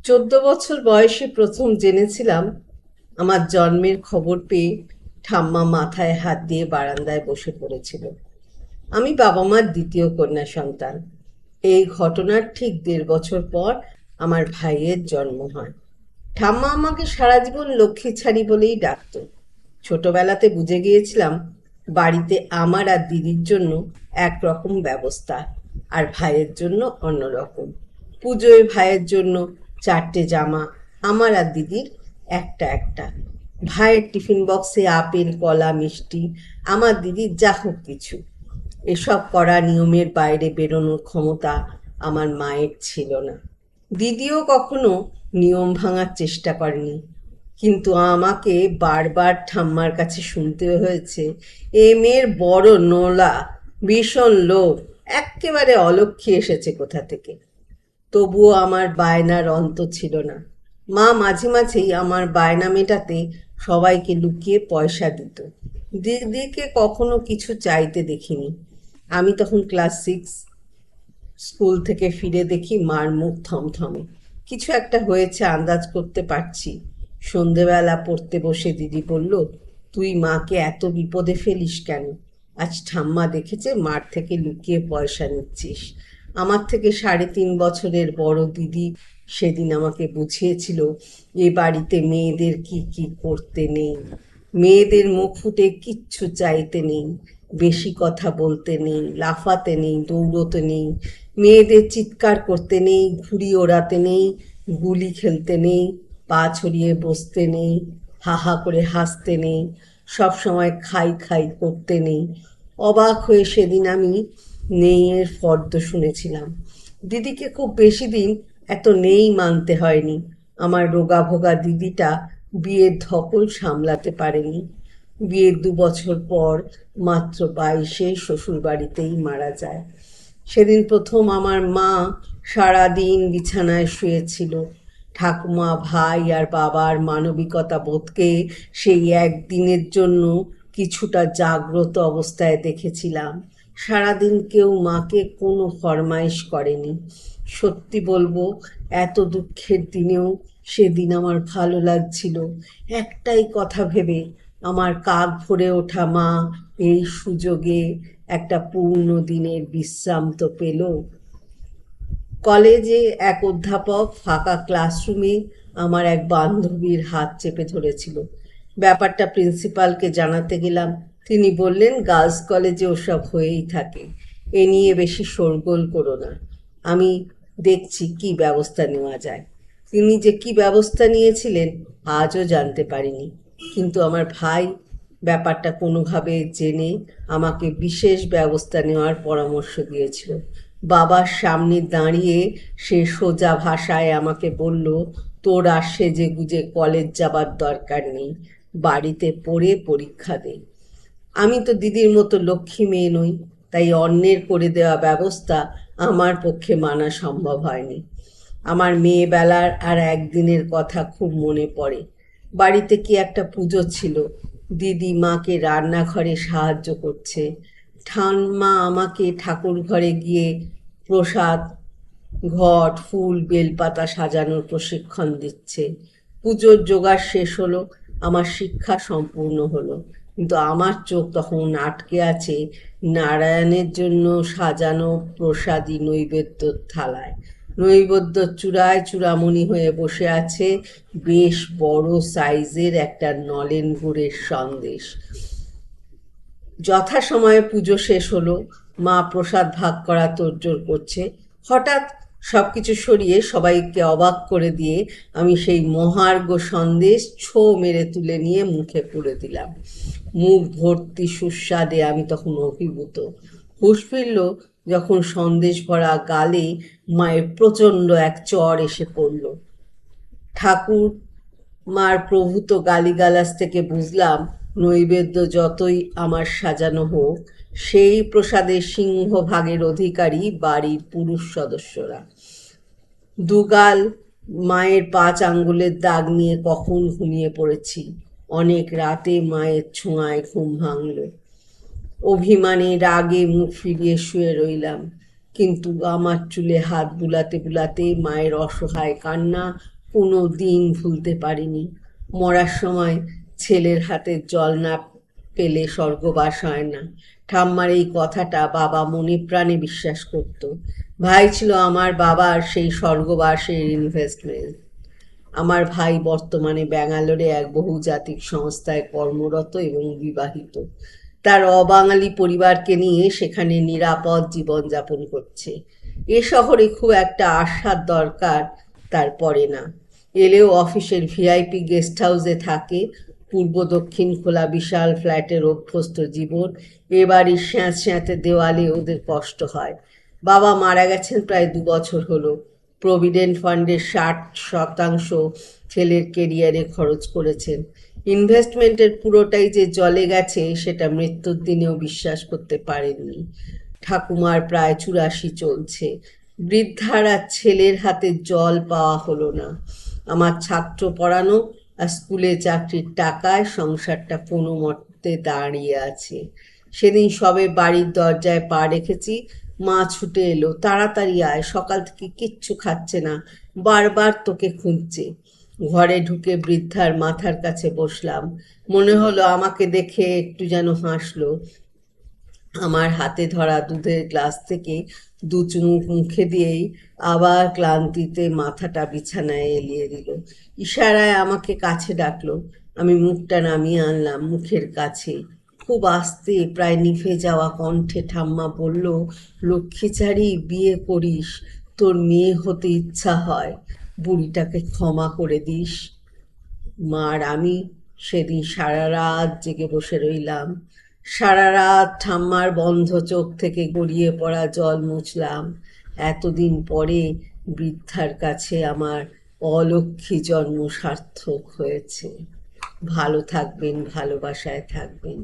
14 বছর বয়সে প্রথম জেনেছিলাম আমার জন্মের খবর পেয়ে ঠাম্মা মাথায় হাত দিয়ে বারান্দায় বসে পড়েছিল। আমি বাবা মার দ্বিতীয় কন্যা সন্তান। এই ঘটনার ঠিক 1.5 বছর পর আমার ভাইয়ের জন্ম হয়। ঠাম্মা আমাকে সারা জীবন লক্ষ্মী ছাড়ি বলেই ডাকতো। ছোটবেলাতে বুঝে গিয়েছিলাম বাড়িতে আমার আর দিদির জন্য একরকম ব্যবস্থা, আর ভাইয়ের জন্য অন্যরকম। পুজোয় ভাইয়ের জন্য 4টে জামা, আমার আর দিদির একটা একটা। ভাইয়ের টিফিন বক্সে আপেল কলা মিষ্টি, আমার দিদির যা হোক কিছু। এসব করা নিয়মের বাইরে বেরোনোর ক্ষমতা আমার মায়ের ছিল না। দিদিও কখনো নিয়ম ভাঙার চেষ্টা করেনি, কিন্তু আমাকে বারবার ঠাম্মার কাছে শুনতে হয়েছে, এ মেয়ের বড় নোলা, ভীষণ লোভ, এক্কেবারে অলক্ষী এসেছে কোথা থেকে। তবুও আমার বায়নার অন্ত ছিল না। মা মাঝে মাঝেই আমার বায়না মেটাতে সবাইকে লুকিয়ে পয়সা দিত। দিদিকে কখনো কিছু চাইতে দেখিনি। আমি তখন ক্লাস 6। স্কুল থেকে ফিরে দেখি মার মুখ থমথমে। কিছু একটা হয়েছে আন্দাজ করতে পারছি। সন্ধেবেলা পড়তে বসে দিদি বলল, তুই মাকে এত বিপদে ফেলিস কেন? আজ ঠাম্মা দেখেছে মার থেকে লুকিয়ে পয়সা নিচ্ছিস। আমার থেকে 3.5 বছরের বড় দিদি সেদিন আমাকে বুঝিয়েছিল এ বাড়িতে মেয়েদের কি কি করতে নেই। মেয়েদের মুখ ফুটে কিচ্ছু চাইতে নেই, বেশি কথা বলতে নেই, লাফাতে নেই, দৌড়তে নেই, মেয়েদের চিৎকার করতে নেই, ঘুড়ি ওড়াতে নেই, গুলি খেলতে নেই, পা ছড়িয়ে বসতে নেই, হা হা করে হাসতে নেই, সব সময় খাই খাই করতে নেই। অবাক হয়ে সেদিন আমি নেইয়ের ফর্দ শুনেছিলাম। দিদিকে খুব বেশি দিন এত নেই মানতে হয়নি। আমার রোগা ভোগা দিদিটা বিয়ের ধকল সামলাতে পারেনি। বিয়ের 2 বছর পর মাত্র 22-এ শ্বশুর বাড়িতেই মারা যায়। সেদিন প্রথম আমার মা সারাদিন বিছানায় শুয়েছিল। ঠাকুমা, ভাই আর বাবার মানবিকতা বোধকে সেই একদিনের জন্য কিছুটা জাগ্রত অবস্থায় দেখেছিলাম। সারাদিন কেউ মাকে কোনো ফরমাইশ করেনি। সত্যি বলবো, এত দুঃখের দিনেও সেদিন আমার ভালো লাগছিল একটাই কথা ভেবে, আমার কাঁধ ভরে ওঠা মা এই সুযোগে একটা পূর্ণ দিনের বিশ্রাম তো পেল। কলেজে এক অধ্যাপক ফাঁকা ক্লাসরুমে আমার এক বান্ধবীর হাত চেপে ধরেছিল। ব্যাপারটা প্রিন্সিপালকে জানাতে গেলাম। তিনি বললেন, গার্লস কলেজে ওসব হয়েই থাকে, এ নিয়ে বেশি শোরগোল করো না, আমি দেখছি কি ব্যবস্থা নেওয়া যায়। তিনি যে কি ব্যবস্থা নিয়েছিলেন আজও জানতে পারিনি, কিন্তু আমার ভাই ব্যাপারটা কোনোভাবে জেনে আমাকে বিশেষ ব্যবস্থা নেওয়ার পরামর্শ দিয়েছিল। বাবার সামনে দাঁড়িয়ে সে সোজা ভাষায় আমাকে বলল, তোর আর সেজে গুজে কলেজ যাবার দরকার নেই, বাড়িতে পড়ে পরীক্ষা দে। আমি তো দিদির মতো লক্ষ্মী মেয়ে নই, তাই অন্যের করে দেওয়া ব্যবস্থা আমার পক্ষে মানা সম্ভব হয়নি। আমার মেয়েবেলার আর একদিনের কথা খুব মনে পড়ে। বাড়িতে কি একটা পুজো ছিল। দিদি মাকে রান্নাঘরে সাহায্য করছে, ঠাম্মা আমাকে ঠাকুর ঘরে গিয়ে প্রসাদ, ঘট, ফুল, বেলপাতা সাজানোর প্রশিক্ষণ দিচ্ছে। পুজোর জোগাড় শেষ হলো, আমার শিক্ষা সম্পূর্ণ হলো, কিন্তু আমার চোখ তখন আটকে আছে নারায়ণের জন্য সাজানো প্রসাদী নৈবেদ্যর থালায়। নৈবেদ্য চূড়ায় চূড়ামণি হয়ে বসে আছে বেশ বড় সাইজের একটা নলেন গুড়ের সন্দেশ। যথাসময়ে পুজো শেষ হলো, মা প্রসাদ ভাগ করা তোড়জোড় করছে। হঠাৎ সবকিছু সরিয়ে সবাইকে অবাক করে দিয়ে আমি সেই মহার্ঘ সন্দেশ ছো মেরে তুলে নিয়ে মুখে পুরে দিলাম। মুখ ভর্তি সুস্বাদে আমি তখন অভিভূত। হুঁশ ফিরল যখন সন্দেশ ভরা গালে মায়ের প্রচণ্ড এক চড় এসে পড়ল। ঠাকুর মার প্রভূত গালিগালাজ থেকে বুঝলাম নৈবেদ্য যতই আমার সাজানো হোক, সেই প্রসাদের সিংহভাগের অধিকারী বাড়ির পুরুষ সদস্যরা। দুগাল মায়ের 5 আঙ্গুলের দাগ নিয়ে কখন ঘুমিয়ে পড়েছি। অনেক রাতে মায়ের ছোঁয়ায় ঘুম ভাঙল। অভিমানে রাগে মুখ ফিরিয়ে শুয়ে রইলাম, কিন্তু আমার চুলে হাত বুলাতে বুলাতে মায়ের অসহায় কান্না কোনো দিন ভুলতে পারিনি। মরার সময় ছেলের হাতে জল না পেলে স্বর্গবাস হয় না, ঠাম্মার এই কথাটা বাবা মনে প্রাণে বিশ্বাস করত। ভাই ছিল আমার বাবার সেই স্বর্গবাসের ইনভেস্টমেন্ট। আমার ভাই বর্তমানে ব্যাঙ্গালোরে এক বহুজাতিক সংস্থায় কর্মরত এবং বিবাহিত। তার অবাঙালি পরিবারকে নিয়ে সেখানে নিরাপদ জীবনযাপন করছে। এ শহরে খুব একটা আসার দরকার তার পড়ে না। এলেও অফিসের ভিআইপি গেস্ট হাউসে থাকে। পূর্ব দক্ষিণ খোলা বিশাল ফ্ল্যাটের অভ্যস্ত জীবন। এ বাড়ির স্যাঁতস্যাঁতে দেওয়ালে ওদের কষ্ট হয়। বাবা মারা গেছেন প্রায় 2 বছর হলো। প্রভিডেন্ট ফান্ডের 60% ছেলের কেরিয়ারে খরচ করেছেন। ইনভেস্টমেন্টের পুরোটাই যে জলে গেছে সেটা মৃত্যুর দিনেও বিশ্বাস করতে পারেননি। ঠাকুমার প্রায় 84 চলছে। বৃদ্ধার আর ছেলের হাতে জল পাওয়া হলো না। আমার ছাত্র পড়ানো আর স্কুলে চাকরির টাকায় সংসারটা কোনো মতে দাঁড়িয়ে আছে। সেদিন সবে বাড়ির দরজায় পা রেখেছি, মা ছুটে এলো, তাড়াতাড়ি আয়, সকাল থেকে কিচ্ছু খাচ্ছে না, বারবার তোকে খুঁজছে। ঘরে ঢুকে বৃদ্ধার মাথার কাছে বসলাম। মনে হলো আমাকে দেখে একটু যেন হাসলো। আমার হাতে ধরা দুধের গ্লাস থেকে 2 চুমুক মুখে দিয়েই আবার ক্লান্তিতে মাথাটা বিছানায় এলিয়ে দিল। ইশারায় আমাকে কাছে ডাকলো। আমি মুখটা নামিয়ে আনলাম মুখের কাছে। খুব আস্তে, প্রায় নিভে যাওয়া কণ্ঠে ঠাম্মা বলল, লক্ষ্মীচারি, বিয়ে করিস, তোর মেয়ে হতে ইচ্ছা হয়, বুড়িটাকে ক্ষমা করে দিস। মার আমি সেদিন সারা রাত জেগে বসে রইলাম। সারা রাত ঠাম্মার বন্ধ চোখ থেকে গড়িয়ে পড়া জল মুছলাম। এতদিন পরে বৃদ্ধার কাছে আমার অলক্ষ্মী জন্ম সার্থক হয়েছে। ভালো থাকবেন, ভালোবাসায় থাকবেন।